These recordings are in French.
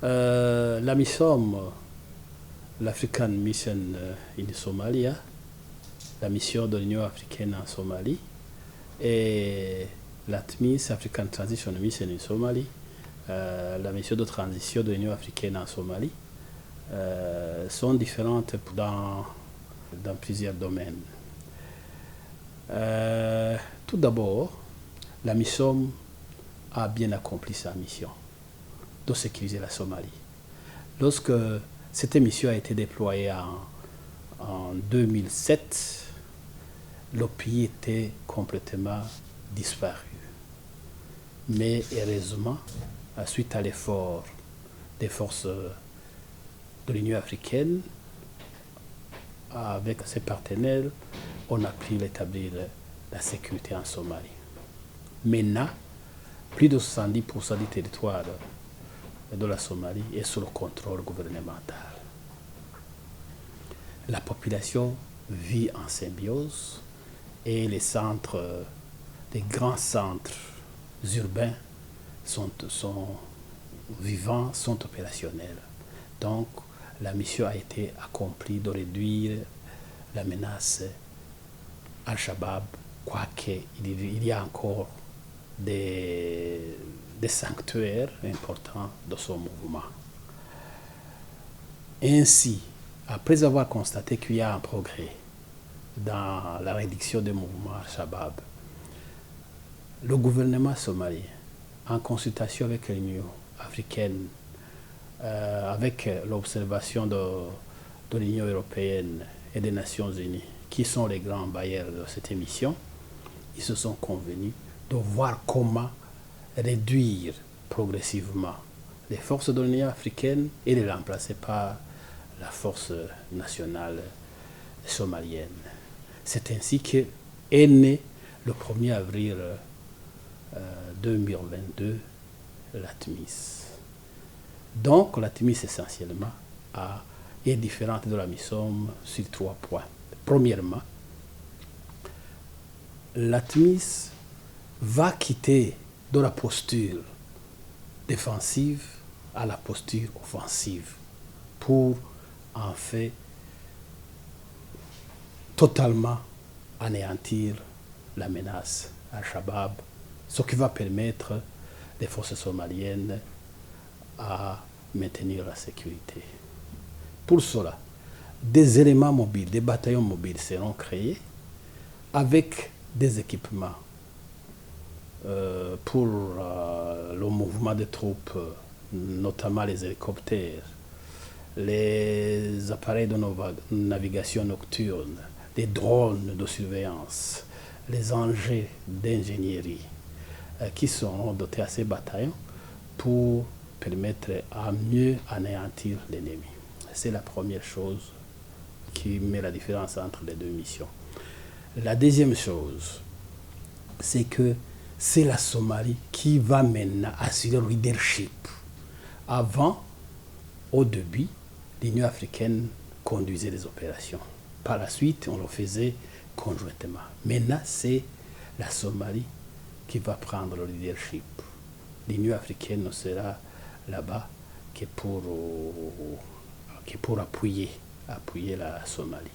La MISOM, l'African Mission in Somalia, la mission de l'Union africaine en Somalie, et l'ATMIS, African Transition Mission in Somalie, la mission de transition de l'Union africaine en Somalie, sont différentes dans plusieurs domaines. Tout d'abord, la MISOM a bien accompli sa mission de sécuriser la Somalie. Lorsque cette mission a été déployée en 2007, le pays était complètement disparu. Mais heureusement, suite à l'effort des forces de l'Union africaine, avec ses partenaires, on a pu établir la sécurité en Somalie. Maintenant, plus de 70% du territoire de la Somalie est sous le contrôle gouvernemental. La population vit en symbiose et les grands centres urbains sont vivants, sont opérationnels. Donc, la mission a été accomplie de réduire la menace Al-Shabaab, quoique il y a encore des sanctuaires importants de son mouvement. Ainsi, après avoir constaté qu'il y a un progrès dans la réduction des mouvements Al-Shabaab, le gouvernement somalien, en consultation avec l'Union africaine, avec l'observation de l'Union européenne et des Nations unies, qui sont les grands bailleurs de cette émission, ils se sont convenus de voir comment réduire progressivement les forces de l'Union africaine et les remplacer par la force nationale somalienne. C'est ainsi qu'est né le 1er avril 2022 l'ATMIS. Donc l'ATMIS essentiellement est différente de la MISOM sur 3 points. Premièrement, l'ATMIS va quitter de la posture défensive à la posture offensive pour en fait totalement anéantir la menace Al-Shabaab, ce qui va permettre les forces somaliennes à maintenir la sécurité. Pour cela, des éléments mobiles, des bataillons mobiles seront créés avec des équipements pour le mouvement des troupes, notamment les hélicoptères, les appareils de navigation nocturne, les drones de surveillance, les engins d'ingénierie qui seront dotés à ces bataillons pour permettre à mieux anéantir l'ennemi. C'est la première chose qui met la différence entre les deux missions. La deuxième chose, c'est que c'est la Somalie qui va maintenant assurer le leadership. Avant, au début, l'Union africaine conduisait les opérations. Par la suite, on le faisait conjointement. Maintenant, c'est la Somalie qui va prendre le leadership. L'Union africaine ne sera là-bas que pour appuyer la Somalie.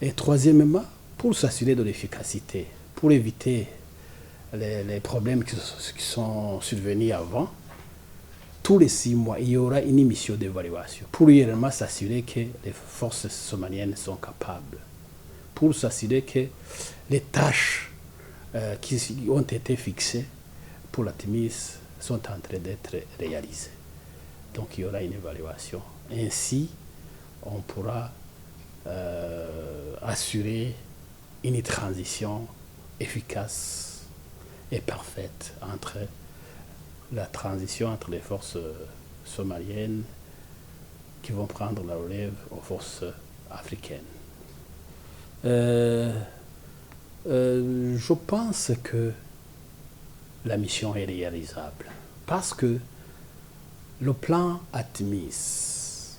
Et troisièmement, pour s'assurer de l'efficacité, pour éviter les problèmes qui sont survenus avant, tous les 6 mois, il y aura une mission d'évaluation pour réellement s'assurer que les forces somaliennes sont capables, pour s'assurer que les tâches qui ont été fixées pour la TMIS sont en train d'être réalisées. Donc il y aura une évaluation. Ainsi, on pourra assurer une transition efficace et parfaite entre la transition entre les forces somaliennes qui vont prendre la relève aux forces africaines. Je pense que la mission est réalisable parce que le plan ATMIS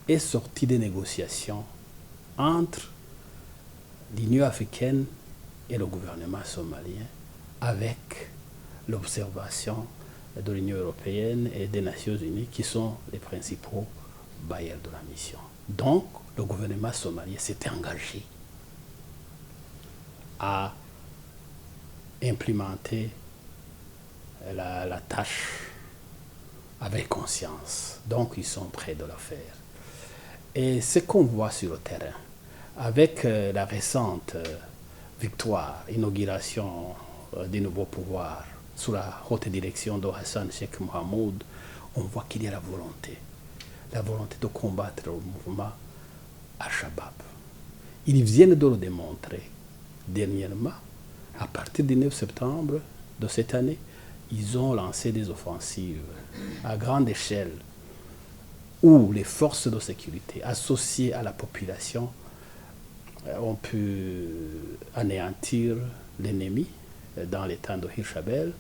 est sorti des négociations entre l'Union africaine et le gouvernement somalien avec l'observation de l'Union européenne et des Nations unies qui sont les principaux bailleurs de la mission. Donc, le gouvernement somalien s'était engagé à implémenter la tâche avec conscience. Donc, ils sont prêts de le faire. Et ce qu'on voit sur le terrain, avec la récente victoire, inauguration des nouveaux pouvoirs sous la haute direction de Hassan Sheikh Mohamoud, on voit qu'il y a la volonté de combattre le mouvement Al-Shabaab. Ils viennent de le démontrer dernièrement, à partir du 9 septembre de cette année, ils ont lancé des offensives à grande échelle où les forces de sécurité associées à la population ont pu anéantir l'ennemi dans l'état de Hirshabelle,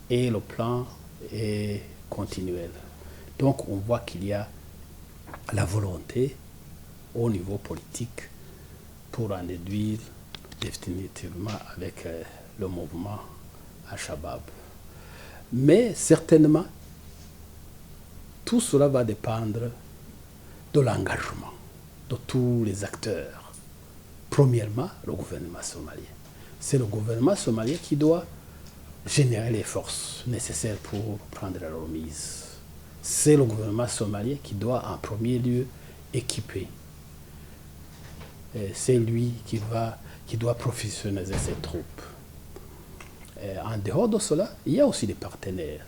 et le plan est continuel. Donc on voit qu'il y a la volonté au niveau politique pour en déduire définitivement avec le mouvement Al-Shabaab. Mais certainement, tout cela va dépendre de l'engagement de tous les acteurs. Premièrement, le gouvernement somalien. C'est le gouvernement somalien qui doit générer les forces nécessaires pour prendre la remise. C'est le gouvernement somalien qui doit en premier lieu équiper. C'est lui qui doit professionnaliser ses troupes. En dehors de cela, il y a aussi des partenaires.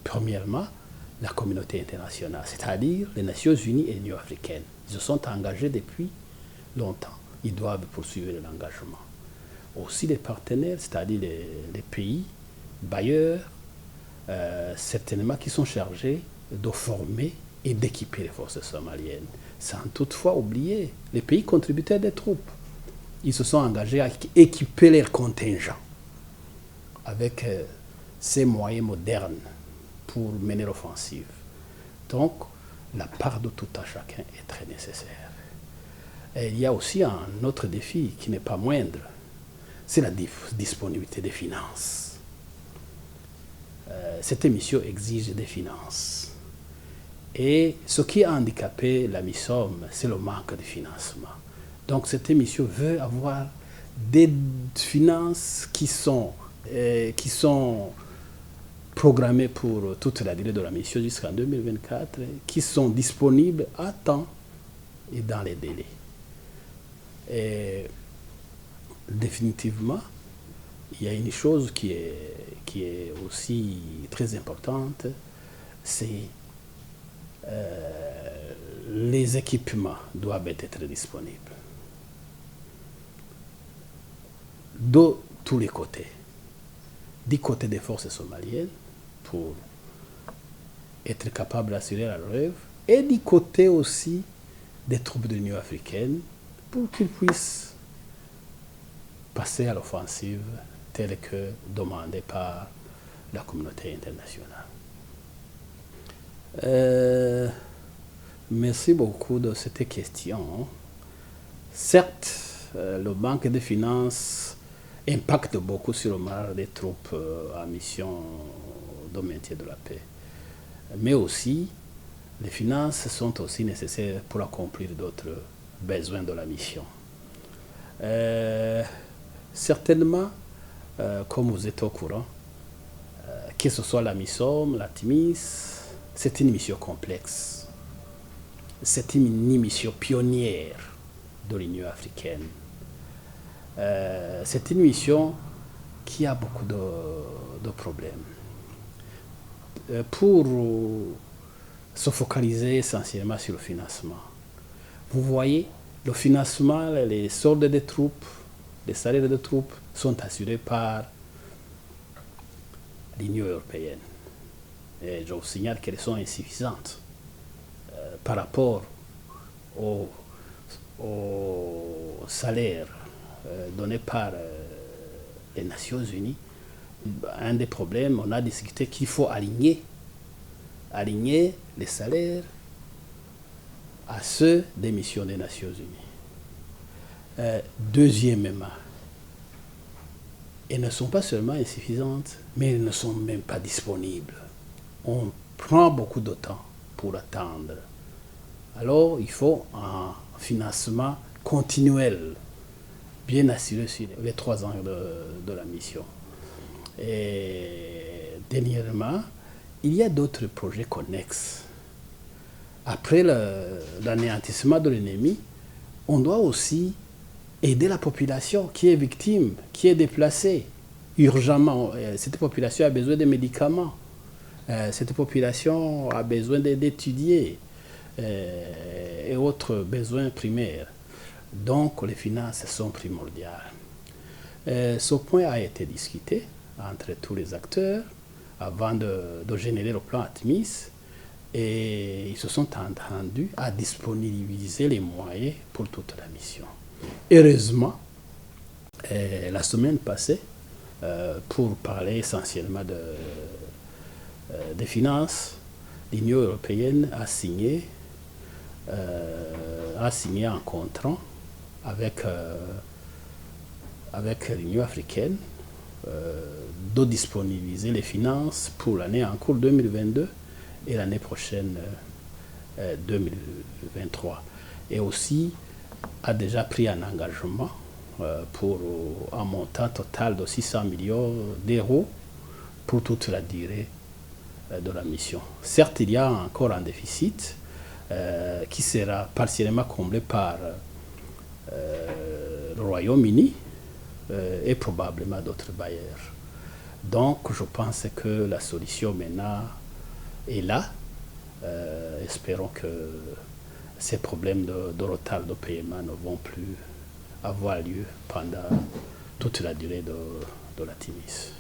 Premièrement, la communauté internationale, c'est-à-dire les Nations Unies et l'Union africaine. Ils se sont engagés depuis longtemps. Ils doivent poursuivre l'engagement. Aussi les partenaires, c'est-à-dire les pays bailleurs, certainement qui sont chargés de former et d'équiper les forces somaliennes, sans toutefois oublier les pays contributeurs des troupes. Ils se sont engagés à équiper leurs contingents avec ces moyens modernes pour mener l'offensive. Donc, la part de tout à chacun est très nécessaire. Et il y a aussi un autre défi qui n'est pas moindre, c'est la disponibilité des finances. Cette mission exige des finances. Et ce qui a handicapé la mission, c'est le manque de financement. Donc cette émission veut avoir des finances qui sont programmées pour toute la durée de la mission jusqu'en 2024, qui sont disponibles à temps et dans les délais. Et définitivement, il y a une chose qui est aussi très importante, c'est les équipements doivent être disponibles de tous les côtés. Du côté des forces somaliennes, pour être capable d'assurer la relève, et du côté aussi des troupes de l'Union africaine, pour qu'ils puissent passer à l'offensive telle que demandée par la communauté internationale. Merci beaucoup de cette question. Certes, le manque de finances impacte beaucoup sur le moral des troupes en mission de maintien de la paix. Mais aussi, les finances sont aussi nécessaires pour accomplir d'autres besoins de la mission. Certainement, comme vous êtes au courant, que ce soit la mission, la TIMIS, c'est une mission complexe. C'est une mission pionnière de l'Union africaine. C'est une mission qui a beaucoup de problèmes. Pour se focaliser essentiellement sur le financement, vous voyez, le financement, les soldes des troupes, les salaires des troupes sont assurés par l'Union européenne. Et je vous signale qu'elles sont insuffisantes par rapport au salaire donné par les Nations Unies. Un des problèmes, on a discuté qu'il faut aligner les salaires à ceux des missions des Nations Unies. Deuxièmement, elles ne sont pas seulement insuffisantes, mais elles ne sont même pas disponibles. on prend beaucoup de temps pour attendre. Alors, il faut un financement continuel, bien assuré sur les 3 ans de la mission. Et dernièrement, il y a d'autres projets connexes. Après l'anéantissement de l'ennemi, on doit aussi aider la population qui est victime, qui est déplacée urgemment. Cette population a besoin de médicaments. Cette population a besoin d'étudier et autres besoins primaires. Donc les finances sont primordiales. Ce point a été discuté entre tous les acteurs avant de générer le plan ATMIS et ils se sont entendus à disponibiliser les moyens pour toute la mission. Heureusement, la semaine passée, pour parler essentiellement des finances, l'Union européenne a signé un contrat avec l'Union africaine de disponibiliser les finances pour l'année en cours 2022 et l'année prochaine 2023. Et aussi a déjà pris un engagement pour un montant total de 600 millions d'euros pour toute la durée de la mission. Certes, il y a encore un déficit qui sera partiellement comblé par le Royaume-Uni et probablement d'autres bailleurs. Donc, je pense que la solution maintenant est là. Espérons que ces problèmes de retard de paiement ne vont plus avoir lieu pendant toute la durée de la TIMIS.